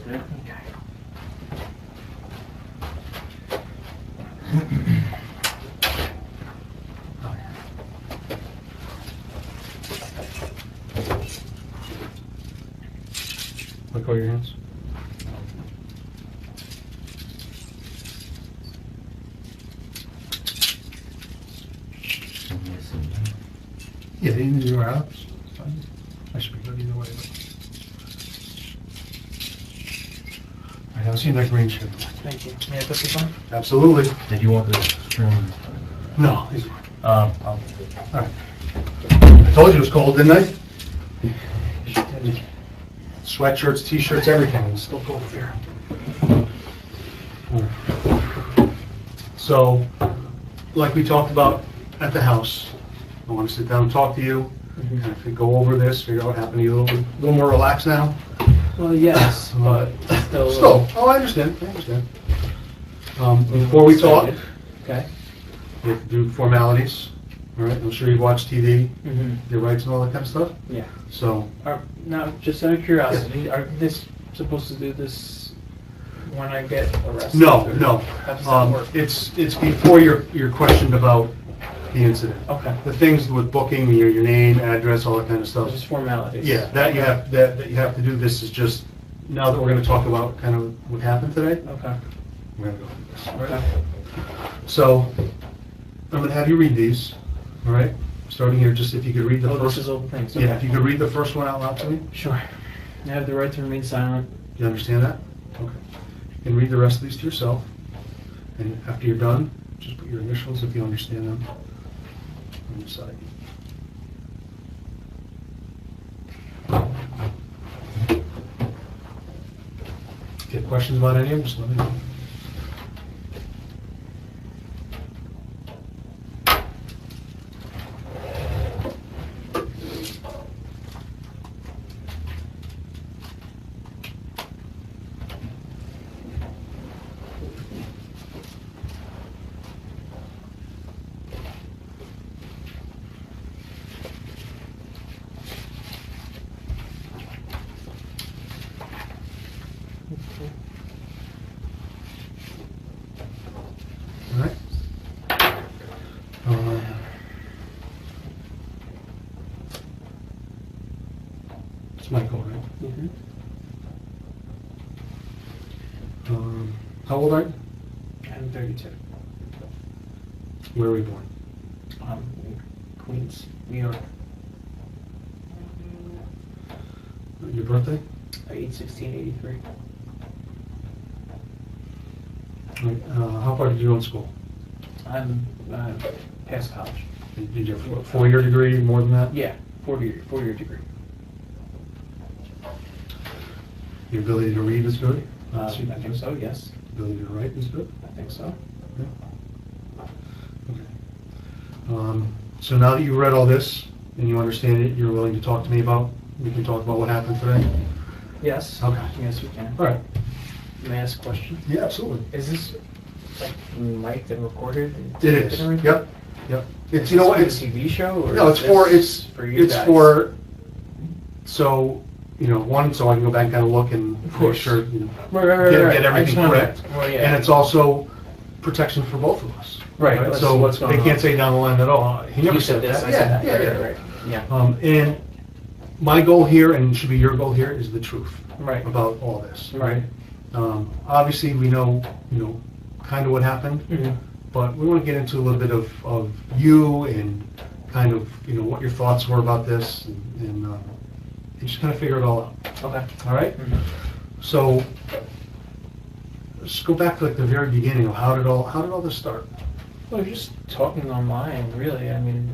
Okay. Let go of your hands. Yeah, the ins or outs. I should be good either way. All right, I'll see you in that green shirt. Thank you. May I put this on? Absolutely. Did you want this trim? No, he's fine. I'll All right. I told you it was cold, didn't I? Sweatshirts, t-shirts, everything, it's still cold here. So, like we talked about at the house, I want to sit down and talk to you, and if we go over this, figure out what happened, you a little more relaxed now? Well, yes, but still. Still, oh, I understand. Before we talk, Okay. we have to do formalities, all right? I'm sure you've watched TV, Mm-hmm. your rights and all that kind of stuff, Yeah. so, Now, just out of curiosity, are this supposed to do this when I get arrested? no, or no. How does that work? It's before you're questioned about the incident. Okay. The things with booking, your name, address, all that kind of stuff. Just formalities. Yeah, that you have to do. This is just, now that we're gonna talk about kind of what happened today, Okay. we're gonna go through this. All right? Okay. So, I'm gonna have you read these, all right? Starting here, just if you could read the Oh, first. this is all the things. Yeah, if Okay. you could read the first one out loud to me. Sure. I have the right to remain silent. You understand that? Okay. You can read the rest of these to yourself, and after you're done, just put your initials if you understand them on the side. If you have questions about any of them, just let me know. All right. It's Michael, right? Mm-hmm. How old are you? I'm 32. Where were you born? In Queens, New York. Your birthday? 8/16/83. Right. How far did you go in school? I'm past college. Did you have a four-year degree, more than that? Yeah, four-year degree. Your ability to read is good? I think so, yes. Ability to write is good? I think so. Okay. So now that you've read all this and you understand it, you're willing to talk to me about, we can talk about what happened today? Yes. Okay. Yes, we can. All right. May I ask a question? Yeah, absolutely. Is this like mic'd and recorded? And It is. and everything? Yep. Yep. It's, Is you know this what, for it's, a TV show or? no, is it's for, this it's, for you it's guys? for, so, you know, one, so I can go back and kind of look and make course. sure, you know, Right. get I just everything wanna- correct. Well, yeah. And it's also protection for both of us. Right, what's- So what's they going can't on. say down the line that, oh, he never You said this, that. I said that. Yeah, Right. Yeah. And my goal here, and should be your goal here, is the truth Right. about all this. Right. Obviously, we know, kind of what happened, Mhm. but we want to get into a little bit of you and kind of, what your thoughts were about this, and just kind of figure it all out. Okay. All right? Mhm. So, let's go back to like the very beginning of how did all this start? Well, just talking online, really. I mean,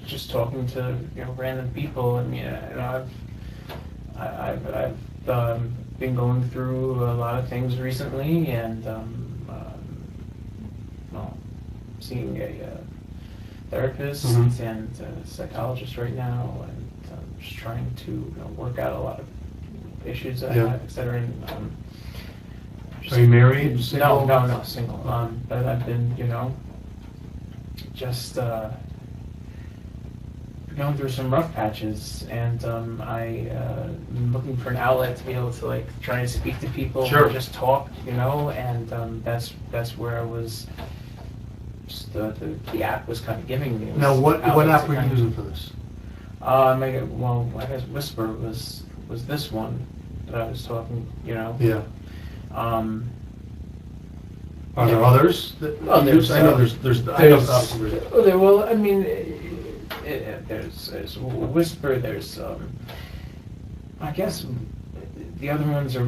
just talking to random people. I mean, I've been going through a lot of things recently, and seeing a therapist Mhm. and a psychologist right now, and just trying to work out a lot of issues that I Yeah. have, etc. And, Are you married, single? No, single. But I've been, just going through some rough patches, and I'm looking for an outlet to be able to like try and speak to people Sure. or just talk, and that's where I was. Just the app was kind of giving me. Now, what outlets app were to you kind of- using for this? I guess Whisper was this one that I was talking. Yeah. Um, Are there others that Well, you use? I know there's Well, I mean, there's Whisper. There's I guess the other ones are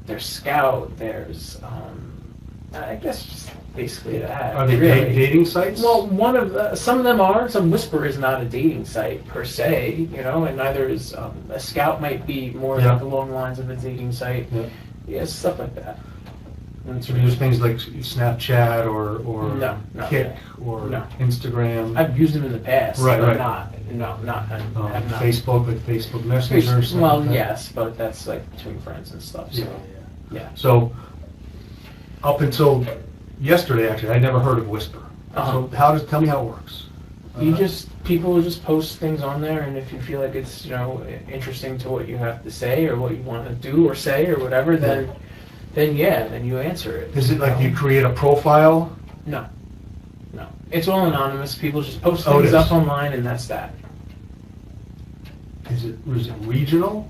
there's Scout. There's I guess just basically that. Are they really. dating sites? Well, some of them are. Some Whisper is not a dating site per se, and neither is a Scout. Might be more Yeah. like along the lines of a dating site. Yeah. Yeah, stuff like that. So there's things like Snapchat or No, Kik or No. Instagram, I've used them in the past, Right, but right. not have not. Facebook, like Facebook Messenger. or something Well, like that. yes, but that's like between friends and stuff. So, yeah. So up until yesterday, actually, I never heard of Whisper. Uh-huh. So tell me how it works. People will just post things on there, and if you feel like it's interesting to what you have to say or what you want to do or say or whatever, then you answer it. Is it like you create a profile? No, it's all anonymous. People just post Oh, it things is. up online, and that's that. Is it regional?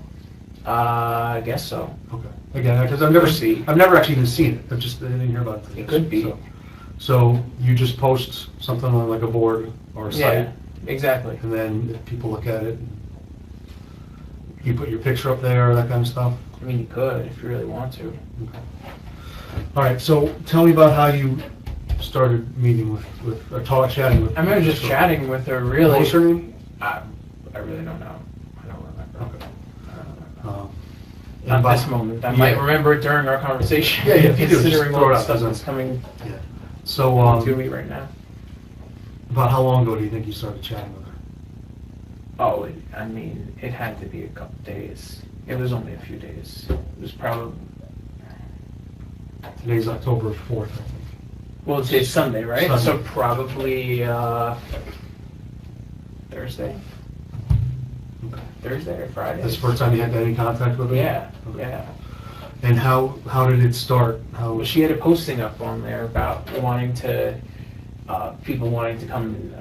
I guess so. Okay. Again, because I've never actually even seen it. I didn't hear about it. It could be. So you just post something on like a board or a site, Yeah, exactly. and then if people look at it, you put your picture up there, that kind of stuff. I mean, you could if you really want to. Okay. All right. So tell me about how you started meeting chatting with. I remember just chatting with her. Really, What's her name? I really don't know. I don't remember. Okay. Not about- this moment. I Yeah. might remember it during our conversation. Yeah, if you do, just considering throw all it the out, stuff doesn't- that's coming Yeah. So to me right now. about how long ago do you think you started chatting with her? Oh, I mean, it had to be a couple days. It was only a few days. It was probably Today's October 4th, I think. well, today's Sunday, right? Sunday. So probably Thursday. Okay. Thursday or Friday. That's the first time you had any contact with her? Yeah, Okay. yeah. And how did it start? Well, she had a posting up on there about people wanting to come,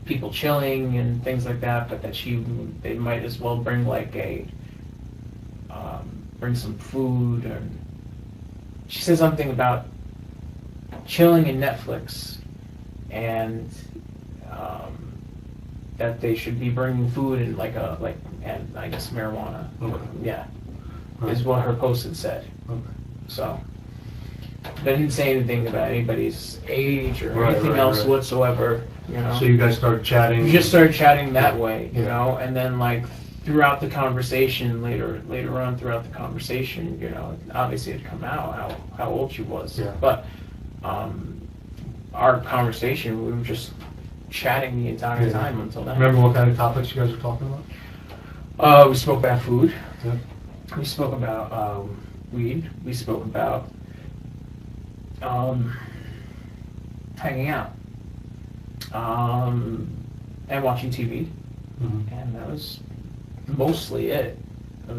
people chilling and things like that, but that they might as well bring like bring some food, and she said something about chilling and Netflix, and that they should be bringing food and and I guess marijuana. Okay. Yeah, Right. is what her post had said. Okay. So, but I didn't say anything about anybody's age or Right, anything right, else right. whatsoever. So you guys started chatting? We just started chatting that way, Yeah. and then like throughout the conversation, later on throughout the conversation, obviously it had come out how old she was. Yeah. But our conversation, we were just chatting the entire Yeah. time until then. Remember what kind of topics you guys were talking about? We spoke about food. Yeah. We spoke about weed. We spoke about hanging out and watching TV, Mhm. and that was mostly it. We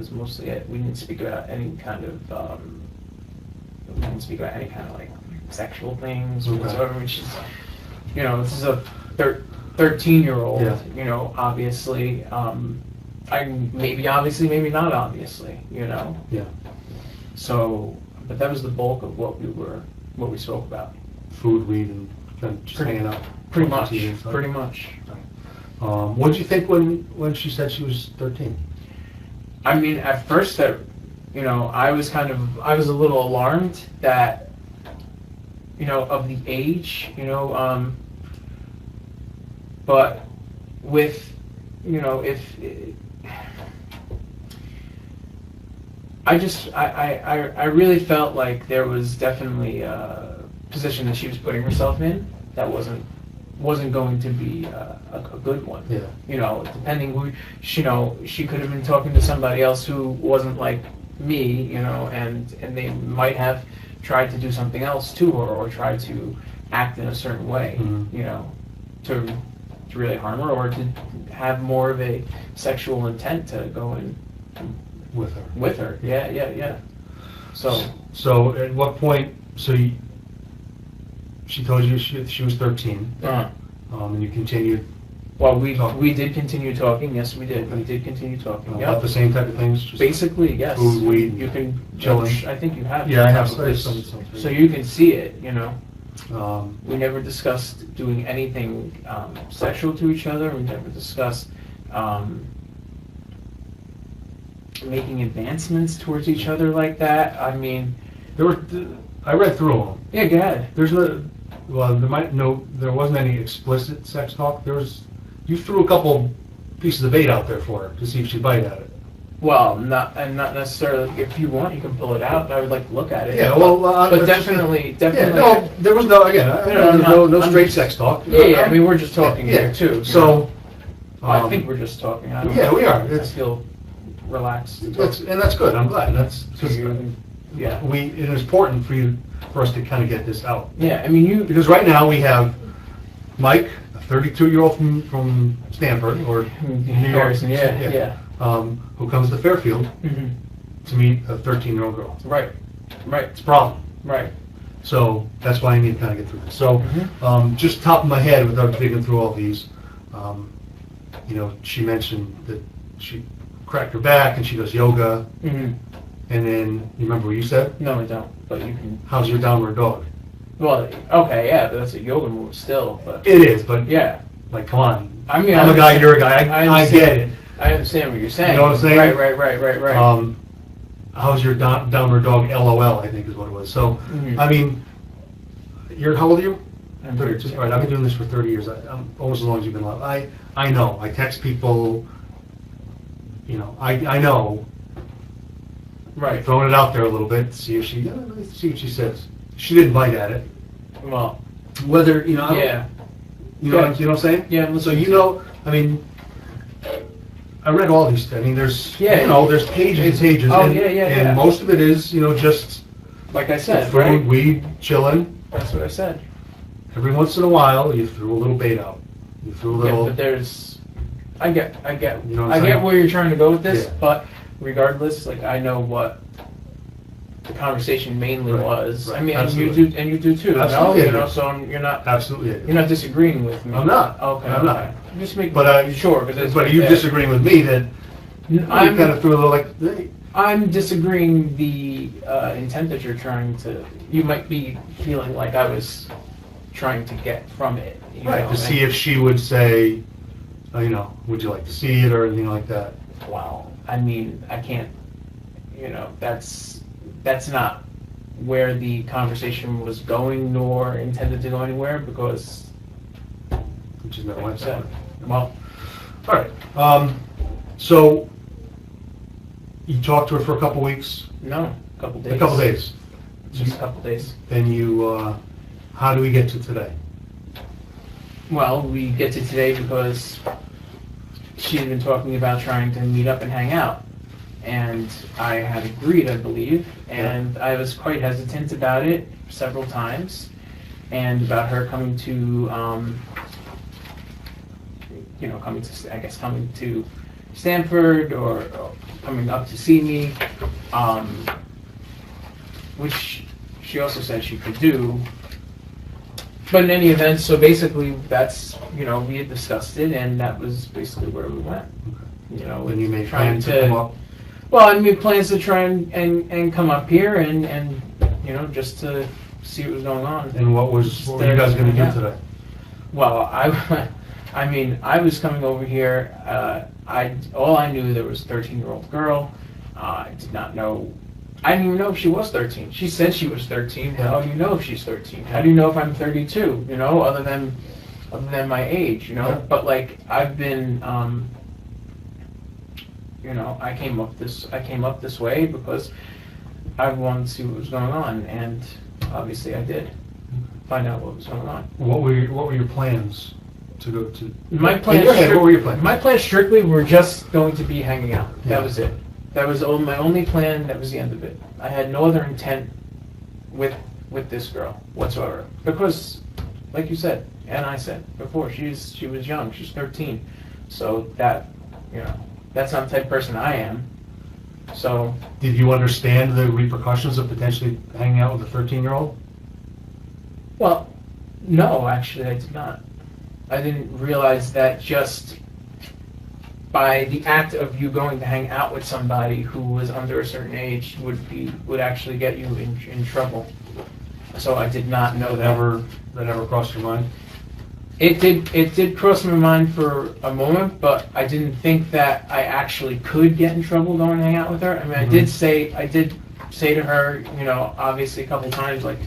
didn't speak about any kind of like sexual things Okay. whatsoever. Which is, this is a 13-year-old. Yeah. Obviously. Maybe obviously, maybe not obviously. Yeah. So, but that was the bulk of what we spoke about. Food, weed, and kind of just hanging out. Pretty watching much. TV and stuff. Pretty much. What did you think when she said she was 13? I mean, at first, I was a little alarmed that, of the age, but with, if I really felt like there was definitely a position that she was putting herself in that wasn't going to be a good one. Yeah. Depending who, she could have been talking to somebody else who wasn't like me, and they might have tried to do something else to her or tried to act in a certain way, Mhm. really harm her or to have more of a sexual intent to go in With her. with her. Yeah. So at what point, she told you she was 13, and you continued well, we talking. did continue talking. Yes, we did. We did continue talking. About Yeah. the same type of things? Just Basically, yes. food, weed, You can chilling? I think you have. Yeah, I have probably. some. So you can see it. Um, We never discussed doing anything sexual to each other. We never discussed making advancements towards each other like that. I mean, I read through them. yeah, go ahead. There wasn't any explicit sex talk. You threw a couple pieces of bait out there for her to see if she'd bite at it. Well, not necessarily. If you want, you can pull it out. I would like to look at it. Yeah, well, but definitely. Yeah, no, there was no straight sex talk. Yeah. I mean, we're just talking here too. So, I think we're just talking. I don't yeah, know. we are. I feel relaxed. To talk. And that's good. I'm glad. That's So yeah. it is important for us to kind of get this out. Yeah, I mean Because right now we have Mike, a 32-year-old from Stanford or New York, Yeah. who comes to Fairfield Mm-hmm. to meet a 13-year-old girl. Right. It's a problem. Right. So that's why I need to kind of get through this. So just top of my head, without digging through all these, she mentioned that she cracked her back and she does yoga. Mm-hmm. And then, you remember what you said? No, I don't. But you can. How's your downward dog? Well, okay, yeah, but that's a yoga move still. But It is, but yeah, like, come on. I mean, I'm a guy, you're a guy. I get it. I understand what you're saying. You know what I'm saying? Right. How's your downward dog? LOL, I think is what it was. So, Mhm. I mean, how old are you? I'm 32. All right, I've been doing this for 30 years. I'm almost as long as you've been alive. I know. I text people. I know. Right. Throwing it out there a little bit, see what she says. She didn't bite at it. Well, Whether yeah. you know what I'm saying? Yeah. I'm So listening. I mean, I read all these. I mean, there's Yeah. there's pages and pages. Oh, and, yeah. And most of it is just Like I said, food, right? weed, chilling. That's what I said. Every once in a while, you threw a little bait out. You threw a Yeah, little. but there's. I get. You know what I I'm get saying? where you're trying to go with this, Yeah. but regardless, like I know what the conversation mainly Right, was. right, I mean, absolutely. and you do too. Absolutely, I No, do. so you're not Absolutely. disagreeing with me. I'm not. Okay. I'm not. okay. Just make But sure because But are you disagreeing with me that you kind of threw a little like? Hey, I'm disagreeing the intent that you're trying to. You might be feeling like I was trying to get from it. Right, to see if she would say, would you like to see it or anything like that? Wow. I mean, I can't. That's not where the conversation was going, nor intended to go anywhere, because. Which is never Like I went that said, way. well, All right. So you talked to her for a couple weeks. no, a couple days. A couple days. Just a couple days. Then you. How do we get to today? Well, we get to today because she had been talking about trying to meet up and hang out. And I had agreed, I believe, and I was quite hesitant about it several times, and about her coming to, coming to Stanford or coming up to see me, which she also said she could do. But in any event, so basically that's, we had discussed it, and that was basically where we went. When you made trying plans to come up. Well, I made plans to try and come up here and just to see what was going on. And what were you guys going to do today? Well, I mean, I was coming over here. All I knew there was a 13-year-old girl. I did not know. I didn't even know if she was 13. She said she was 13. How do you know if she's 13? How do you know if I'm 32? Other than my age. Yeah. But like I've been. I came up this way because I wanted to see what was going on, and obviously I did find out what was going on. What were your plans to go to? My In plans. your head, what were your plans? My plans strictly were just going to be hanging out. Yeah. That was it. That was my only plan. That was the end of it. I had no other intent with this girl whatsoever. Because, like you said, And I said before, she was young. She's 13. So that, that's not the type of person I am. So. Did you understand the repercussions of potentially hanging out with a 13-year-old? Well, no, actually, I did not. I didn't realize that just by the act of you going to hang out with somebody who was under a certain age would actually get you in trouble. So I did not know that. That ever crossed your mind? It did cross my mind for a moment, but I didn't think that I actually could get in trouble going to hang out with her. I mean, I did say to her, obviously a couple times, like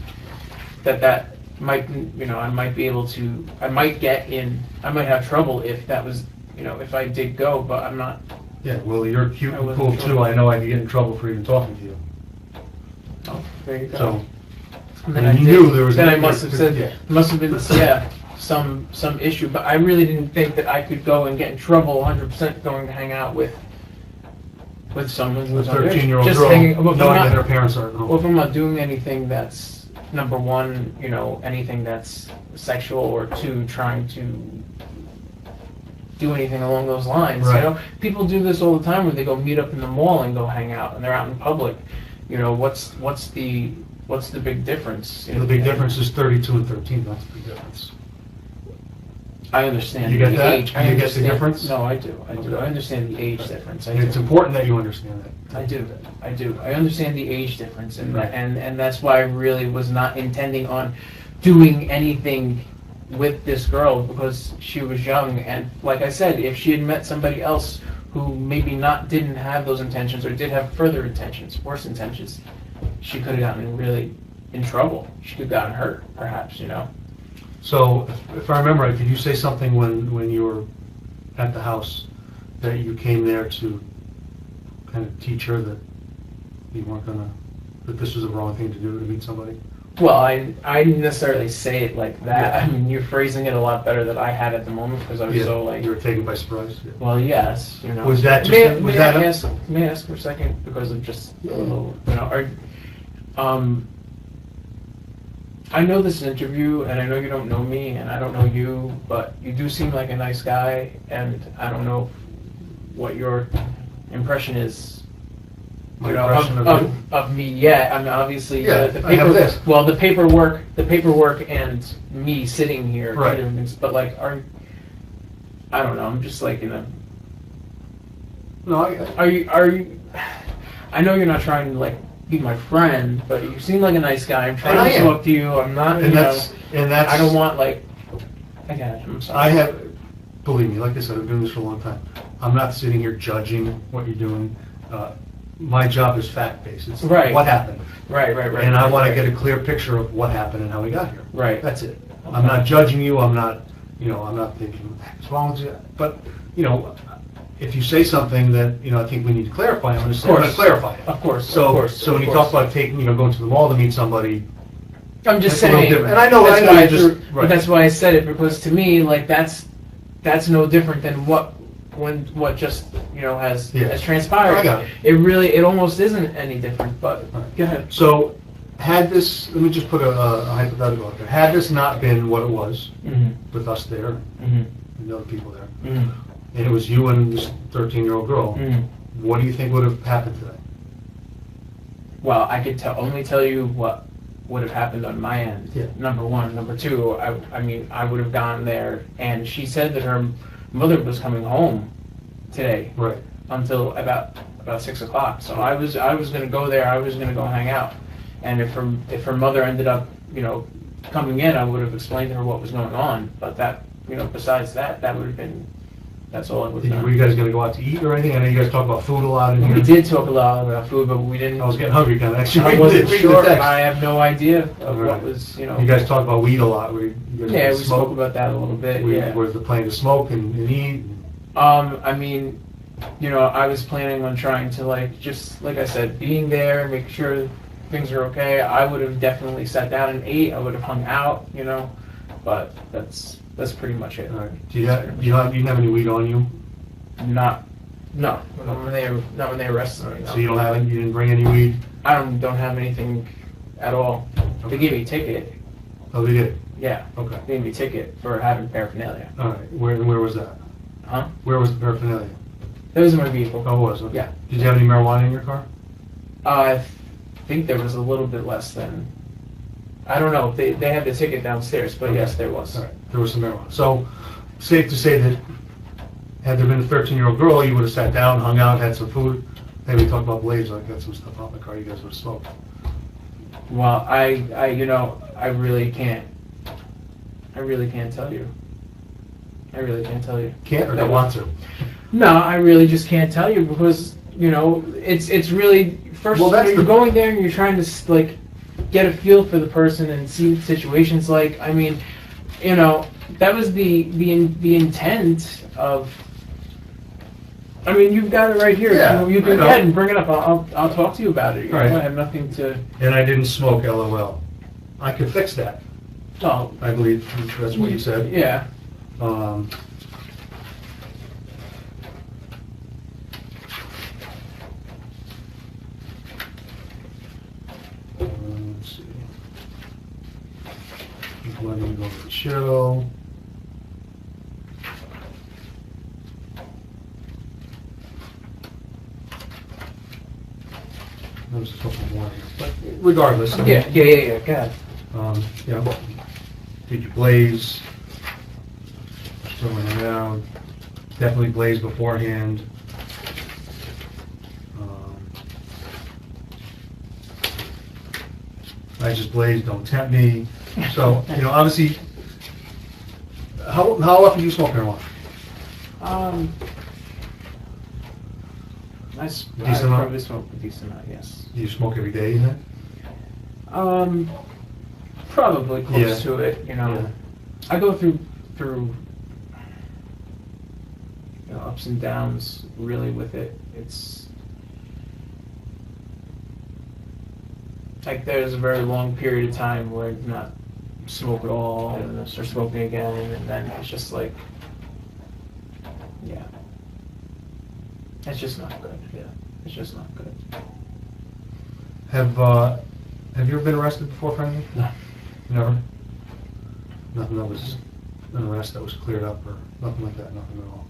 that might, I might be able to, I might have trouble if that was, if I did go, but I'm not. Yeah, well, you're cute and cool too. I know I'd get in trouble for even talking to you. Oh, there you go. So, and then I knew there was. Then I must have said, must have been, some issue, but I really didn't think that I could go and get in trouble 100% going to hang out with someone who's a 13-year-old just girl, knowing that their parents aren't home. Well, if I'm not doing anything that's, number one, anything that's sexual, or two, trying to do anything along those lines. Right. People do this all the time when they go meet up in the mall and go hang out, and they're out in public. What's the big difference? The big difference is 32 and 13. That's the big difference. I understand. You get the that? age. You get the difference? No, I do. I understand the age difference. It's important that you understand that. I do. I understand the age difference, and Right. and that's why I really was not intending on doing anything with this girl, because she was young. And like I said, if she had met somebody else who maybe didn't have those intentions, or did have further intentions, worse intentions, she could have gotten really in trouble. She could have gotten hurt, perhaps. So, if I remember right, did you say something when you were at the house that you came there to kind of teach her that you weren't that this was the wrong thing to do, to meet somebody? Well, I didn't necessarily say it like that. Yeah. I mean, you're phrasing it a lot better than I had at the moment, because I was so like... You were taken by surprise? Yeah. Well, yes, Was that just... May I ask for a second, because of just a little, I know this is an interview, and I know you don't know me, and I don't know you, but you do seem like a nice guy, and I don't know what your impression is. Of me. Yeah, I mean, obviously, the paperwork, and me sitting here, right? But like, I don't know. I'm just like in a. No, are you? I know you're not trying to like be my friend, but you seem like a nice guy. I'm trying to talk to you. I'm not, and that's. I don't want like. I'm sorry. Believe me, like I said, I've been doing this for a long time. I'm not sitting here judging what you're doing. My job is fact-based. It's what happened. Right. And I want to get a clear picture of what happened and how we got here. Right. That's it. Okay. I'm not judging you. I'm not thinking, what's wrong with you? But, if you say something that, I think we need to clarify, I'm going to clarify it. Of course. So when you talk about going to the mall to meet somebody, I'm just saying. And I know, but that's why I said it, because to me, like, that's no different than what just has transpired. I got it. It almost isn't any different. But go ahead. So, let me just put a hypothetical out there. Had this not been what it was, with us there, and the other people there, and it was you and this 13-year-old girl, what do you think would have happened today? Well, I could only tell you what would have happened on my end. Yeah. Number one. Number two, I mean, I would have gone there, and she said that her mother was coming home today, right, until about 6 o'clock. So I was going to go there. I was going to go hang out, and if her mother ended up coming in, I would have explained to her what was going on. But that besides that would have been. That's all I would have done. Were you guys going to go out to eat or anything? I know you guys talk about food a lot in here. We did talk a lot about food, but we didn't. I was getting hungry kind of. Actually, I wasn't sure. I have no idea of what was, You guys talk about weed a lot. We spoke about that a little bit. Was the plan to smoke and eat? I mean, I was planning on trying to like I said, being there, make sure things are okay. I would have definitely sat down and ate. I would have hung out, but that's pretty much it. All right. You didn't have any weed on you? Not when they arrested me. No. So you didn't bring any weed? I don't have anything at all. They gave me a ticket. Oh, they did? Yeah. Okay. Gave me a ticket for having paraphernalia. All right. Where was that? Huh? Where was the paraphernalia? That was in my vehicle. Oh, it was? Okay. Yeah. Did you have any marijuana in your car? I think there was a little bit less than, I don't know, they had the ticket downstairs, but Okay. yes, there was. All right. There was some marijuana. So, safe to say that had there been a 13-year-old girl, you would have sat down, hung out, had some food. Hey, we talked about Blaze, I got some stuff out in the car, you guys would have smoked. Well, I really can't tell you. I really can't tell you. Can't or don't want to? No, I really just can't tell you because, it's really, first, Well, that's you're going there and you're trying to, like, get a feel for the person and see what the situation's like. I mean, that was the intent of, I mean, you've got it right here. Yeah, You can I know. go ahead and bring it up. I'll talk to you about it. Right. I have nothing to, And I didn't smoke, LOL. I could fix that, oh, I believe that's what you said. yeah. Um, let's see. Let me go to chill. There's a couple more here, but regardless. I mean, Yeah, God. Did you blaze? Throwing around. Definitely blaze beforehand. I just blazed, don't tempt me. So, obviously, how often do you smoke marijuana? I Decent amount? probably smoke a decent amount, yes. Do you smoke every day, then? Probably close Yeah. to it, Yeah. I go through ups and downs really with it. It's like there's a very long period of time where I do not smoke at all, and then I start smoking again, and then it's just like, yeah. It's just not good, yeah. It's just not good. Have you ever been arrested before for anything? No. Never? Nothing that was an arrest that was cleared up or nothing like that, nothing at all?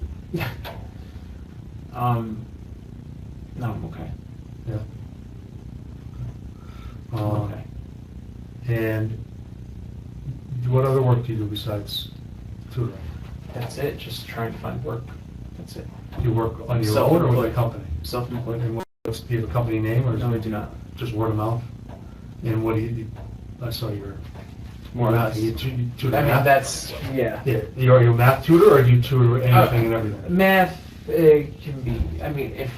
No, I'm okay. Yeah. I'm okay. And what other work do you do besides tutoring? That's it, just trying to find work. That's it. Do you work on your own or with a company? Self-employed. And do you have a company name or is No, I it do not. just word of mouth? And what do you, I saw your, More or less. you tutor I mean, math? that's, yeah. Yeah, are you a math tutor or do you tutor anything and everything? Math can be, I mean, if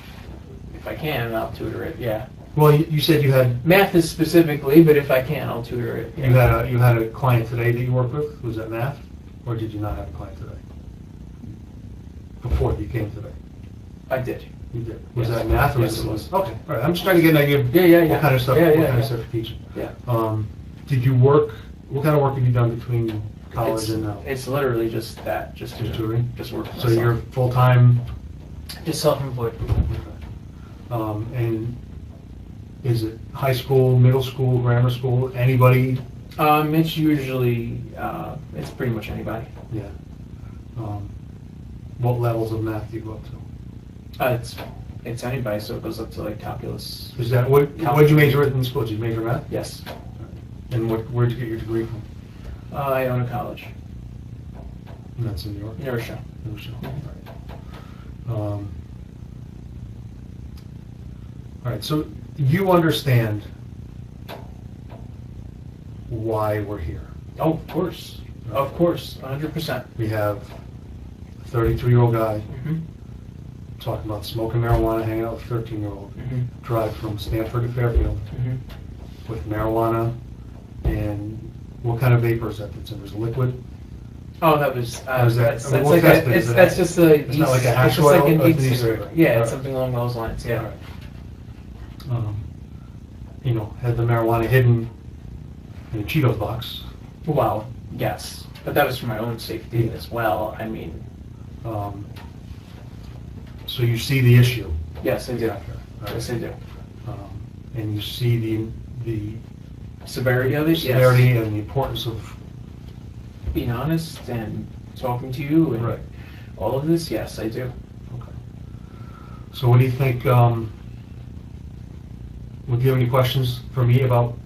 I can, I'll tutor it, yeah. Well, you said you had, Math is specifically, but if I can, I'll tutor it. Yeah. you had a client today that you worked with, was that math? Or did you not have a client today? Before you came today? I did. You did. Was Yes. that math or Yes, was it it? was. Okay, all right, I'm just trying to get an idea of Yeah. what kind of stuff, Yeah, what yeah, kind of yeah. stuff you're teaching. Yeah. Did you work, what kind of work have you done between college It's, and now? it's literally just that, just tutoring? Just work for So you're myself. full-time, Just self-employed. and is it high school, middle school, grammar school, anybody? It's usually, it's pretty much anybody. Yeah. What levels of math do you go up to? It's anybody, so it goes up to like calculus. Is that, what did you major in school? Did you major math? Yes. And where'd you get your degree from? I own a college. And that's in New York? Never show. New York. All right, so you understand why we're here. Oh, of course. Of course, 100%. We have a 33-year-old guy Mm-hmm. talking about smoking marijuana, hanging out with a 13-year-old, Mm-hmm. drive from Stanford to Fairfield Mm-hmm. with marijuana, and what kind of vapor is that that's in? There's liquid? Oh, that was, How's that? that's, I mean, that's what like test a, is it's, it? that's just a It's not like a hash it's just like oil, an or heat it's an cigarette. e-cigarette? Yeah, All it's right. something along those lines, yeah. All right. Had the marijuana hidden in a Cheetos box. Well, yes, but that was for my own safety as well. I mean, So you see the issue. yes, I do. All right. Yes, I do. And you see the Severity of it? severity and the importance of being honest and talking to you and Right. all of this, yes, I do. Okay. So what do you think, would you have any questions for me about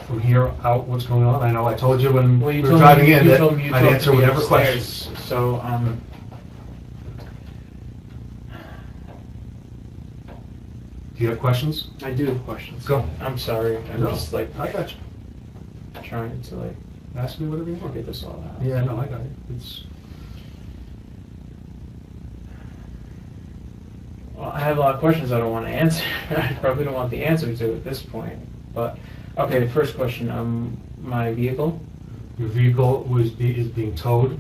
from here out what's going on? I know I told you when Well, we you were told driving me, in you that told me you I'd talked answer to me whatever upstairs, questions. so, Do you have questions? I do have questions. Go. I'm sorry, I'm No, just like I got you. trying to like Ask me whatever you want. figure this all out. Yeah, no, I got it. It's, Well, I have a lot of questions I don't want to answer. I probably don't want the answer to at this point. But okay, the first question, my vehicle. your vehicle is being towed.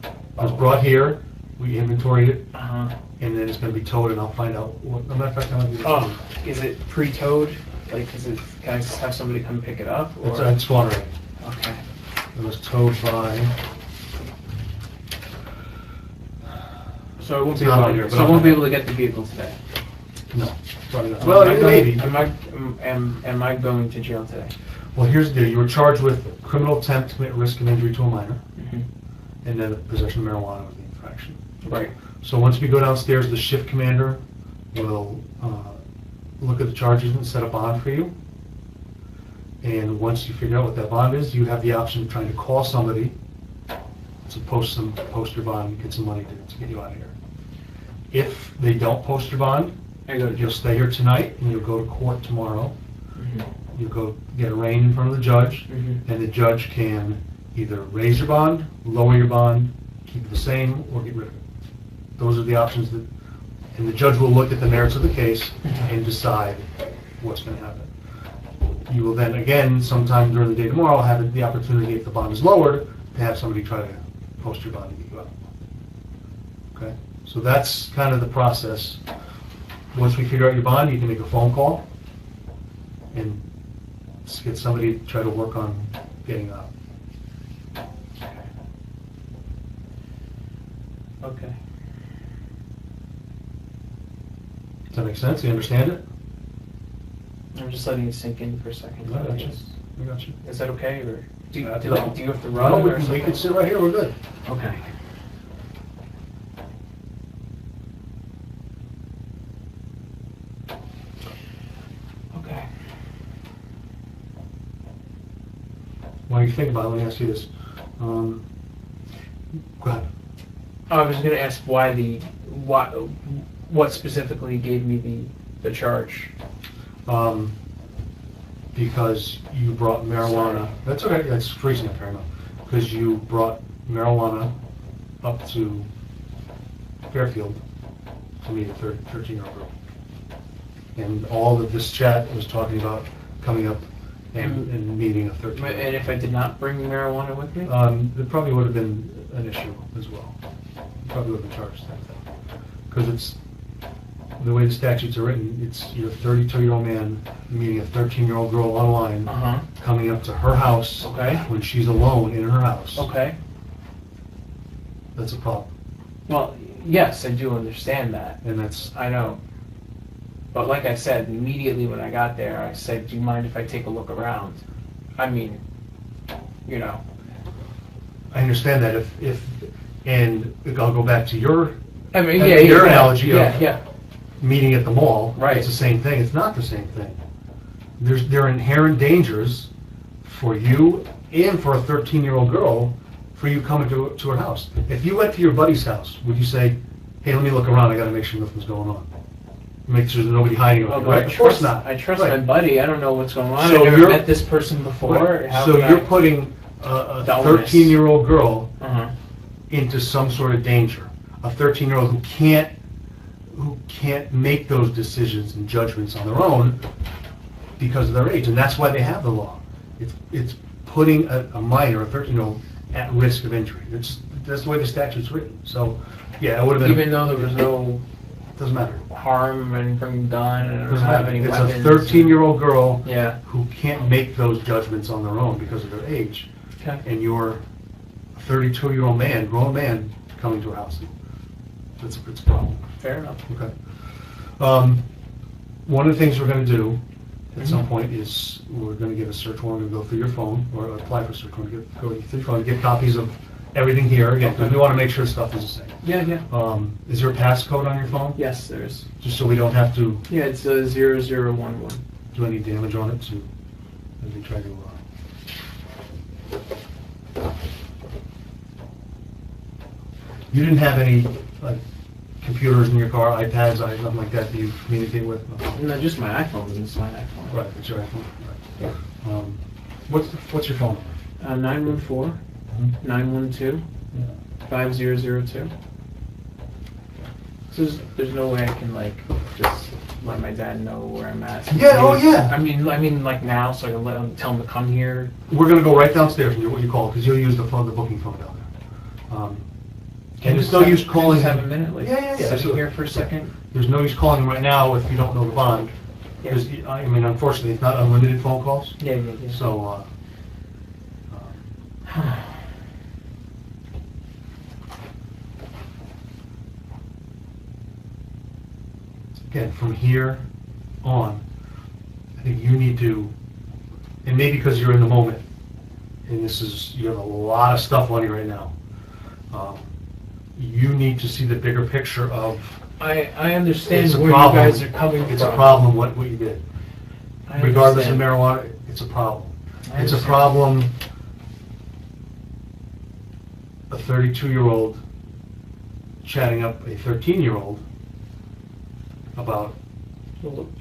It was brought here, we inventoried it, Uh-huh. and then it's gonna be towed, and I'll find out what, a matter of fact, I'll give you the Oh, is it pre-towed? Like, can I just have somebody come pick it up? It's Or? on Swanner. Okay. It was towed by, So I won't It's be not able on to, here, but so I I'll won't be have able to get the vehicle today. no, probably not. Well, maybe. Am I going to jail today? Well, here's the deal, you were charged with criminal attempt to commit risk of injury to a minor, Mm-hmm. and then the possession of marijuana was the infraction. Right. So once we go downstairs, the shift commander will look at the charges and set a bond for you. And once you figure out what that bond is, you have the option of trying to call somebody to post your bond, get some money to get you out of here. If they don't post your bond, I go to jail. you'll stay here tonight and you'll go to court tomorrow. Mm-hmm. You'll go get arraigned in front of the judge, Mhm. and the judge can either raise your bond, lower your bond, keep it the same, or get rid of it. Those are the options that, and the judge will look at the merits of the case and decide what's going to happen. You will then, again, sometime during the day tomorrow, have the opportunity, if the bond is lowered, to have somebody try to post your bond and get you out. Okay? So that's kind of the process. Once we figure out your bond, you can make a phone call and get somebody to try to work on getting out. Okay. Does that make sense? You understand it? I'm just letting it sink in for a second. I got you. I got you. Is that okay, or do you No. have to run? No, or we can something? sit right here, we're good. Okay. Okay. While you think about it, let me ask you this. Go ahead. I was going to ask what specifically gave me the charge. Because you brought marijuana. Sorry. That's okay, that's freezing up here now. Because you brought marijuana up to Fairfield to meet a 13-year-old girl. And all of this chat was talking about coming up and meeting a 13-year-old. And if I did not bring marijuana with me? There probably would have been an issue as well. Probably would have been charged that thing. Because it's, the way the statutes are written, it's you're a 32-year-old man meeting a 13-year-old girl online, Uh-huh. coming up to her house Okay. when she's alone in her house. Okay. That's a problem. Well, yes, I do understand that. And that's, I know. But like I said, immediately when I got there, I said, do you mind if I take a look around? I mean, you know. I understand that and I'll go back to your I mean, your analogy yeah, of yeah. meeting at the mall. Right. It's the same thing. It's not the same thing. There are inherent dangers for you and for a 13-year-old girl for you coming to her house. If you went to your buddy's house, would you say, hey, let me look around, I got to make sure nothing's going on? Make sure there's nobody hiding over Oh, here, but right? Of course not. I trust Right. my buddy. I don't know what's going on. So I've never you're- met this person before. Right. How So could you're I- putting a The onus. 13-year-old girl Uh-huh. into some sort of danger. A 13-year-old who can't make those decisions and judgments on their own because of their age, and that's why they have the law. It's putting a minor, a 13-year-old, at risk of injury. That's the way the statute's written. So, yeah, it would have been. Even though there was no Doesn't matter. harm and bringing gun and I don't Doesn't have matter. any It's weapons. a 13-year-old girl Yeah. who can't make those judgments on their own because of their age, Okay. and you're a 32-year-old man, grown man, coming to a house. It's a problem. Fair enough. Okay. One of the things we're going to do at some point is, we're gonna get a search warrant, we're gonna go through your phone, or apply for a search warrant, go through your phone, get copies of everything here, again, because we wanna make sure stuff is the same. Yeah, yeah. Is there a passcode on your phone? Yes, there is. Just so we don't have to Yeah, it's 0011. do any damage on it to, as we try to, You didn't have any, like, computers in your car, iPads, nothing like that you communicate with? No, just my iPhone. It's my iPhone. Right, it's your iPhone, right. Yeah. What's your phone number? 914 912 5002. So there's no way I can like just let my dad know where I'm at. Yeah, oh yeah. I mean like now, so I can tell him to come here. We're gonna go right downstairs and do what you call, because you'll use the booking phone down there. And there's no use calling Just have a him. minute, like Yeah. sitting So here for a second. there's no use calling him right now if you don't know the bond. Yeah. Because, I mean, unfortunately, it's not unlimited phone calls. Yeah. So, again, from here on, I think you need to, and maybe because you're in the moment, and you have a lot of stuff on you right now, you need to see the bigger picture of. I understand It's a where problem. you guys are coming from. It's a problem what you did. I Regardless of understand. marijuana, it's a problem. I It's a understand. problem, a 32-year-old chatting up a 13-year-old about.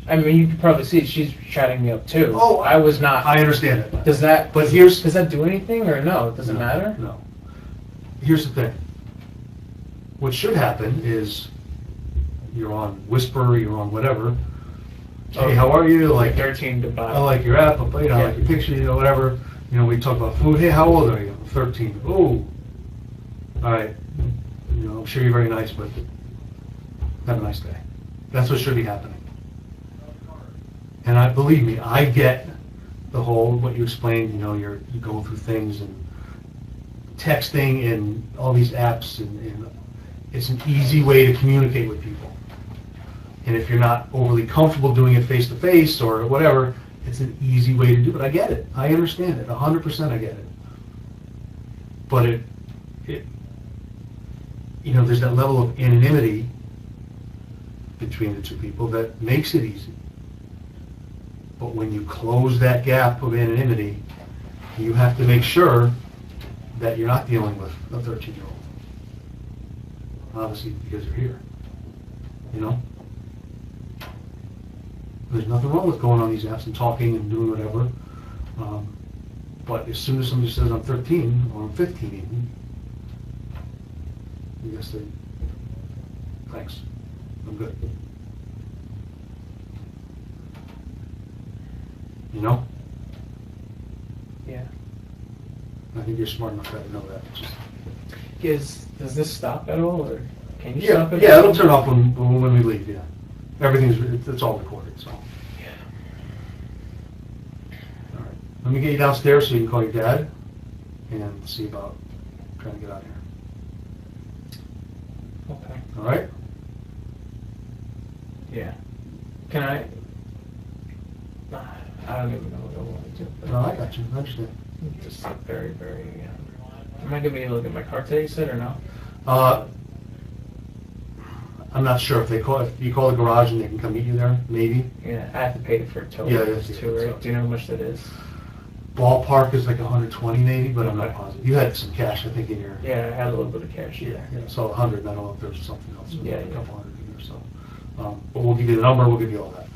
I mean, you can probably see she's chatting me up too. Oh, I was not. I understand it. Does that? But here's. Does that do anything or no? Does it matter? No. Here's the thing. What should happen is you're on Whisper, you're on whatever. Hey, how are you? Like 13 to 5. I like your app, I like your picture, whatever. We talk about food. Hey, how old are you? 13. Oh, all right. I'm sure you're very nice, but have a nice day. That's what should be happening. And believe me, I get the whole what you explained. You're going through things and texting and all these apps, and it's an easy way to communicate with people. And if you're not overly comfortable doing it face to face or whatever, it's an easy way to do it. I get it. I understand it. 100% I get it. But there's that level of anonymity between the two people that makes it easy. But when you close that gap of anonymity, you have to make sure that you're not dealing with a 13-year-old. Obviously, because you're here. There's nothing wrong with going on these apps and talking and doing whatever. But as soon as somebody says I'm 13 or I'm 15 even, you gotta say, thanks, I'm good. Yeah. I think you're smart enough to know that. Does this stop at all, or can you Yeah, stop it? yeah, it'll turn off when we leave, yeah. It's all recorded, so. Yeah. All right. Let me get you downstairs so you can call your dad and see about trying to get out of here. Okay. All right? Yeah. Can I? I don't even know what I want to do. No, I got you. I understand. Just like very. Am I gonna be able to look at my car today? You said or no? I'm not sure if you call the garage and they can come meet you there, maybe. Yeah, I have to pay for tow Yeah, too, right? so- Do you know how much that is? Ballpark is like 120 maybe, but I'm not Okay. positive. You had some cash, I think, in your. Yeah, I had a little bit of cash. Yeah, so 100. I don't know if there's something else. Yeah, A yeah. couple hundred in there, so. But we'll give you the number. We'll give you all that.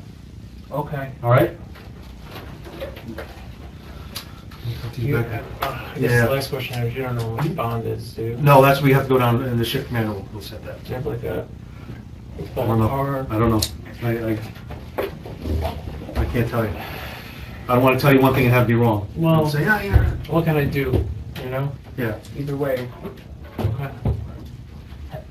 Okay. All right. I guess the last question is, you don't know what bond is, do you? No, we have to go down in the shift commander. We'll set that. Do you have like a I don't know. ballpark? I don't know. I can't tell you. I don't want to tell you one thing and have it be wrong. Well- And say, yeah. What can I do, you know? Yeah. Either way. Okay.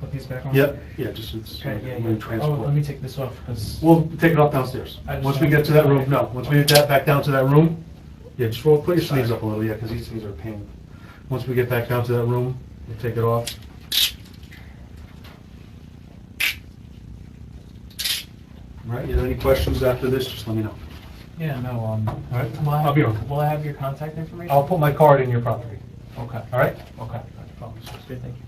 Put these back on? Yep. Yeah, just it's Okay, yeah, when yeah. transport. Oh, let me take this off, because... We'll take it off downstairs. I just Once we want- get to that room, no, once we get that back down to that room, yeah, just put your sleeves up a little, yeah, because these things are a pain. Once we get back down to that room, we'll take it off. All right, you have any questions after this, just let me know. Yeah, no, All right, will I'll be on. will I have your contact information? I'll put my card in your property, Okay, all right? okay. No problem. Sounds good, thank you.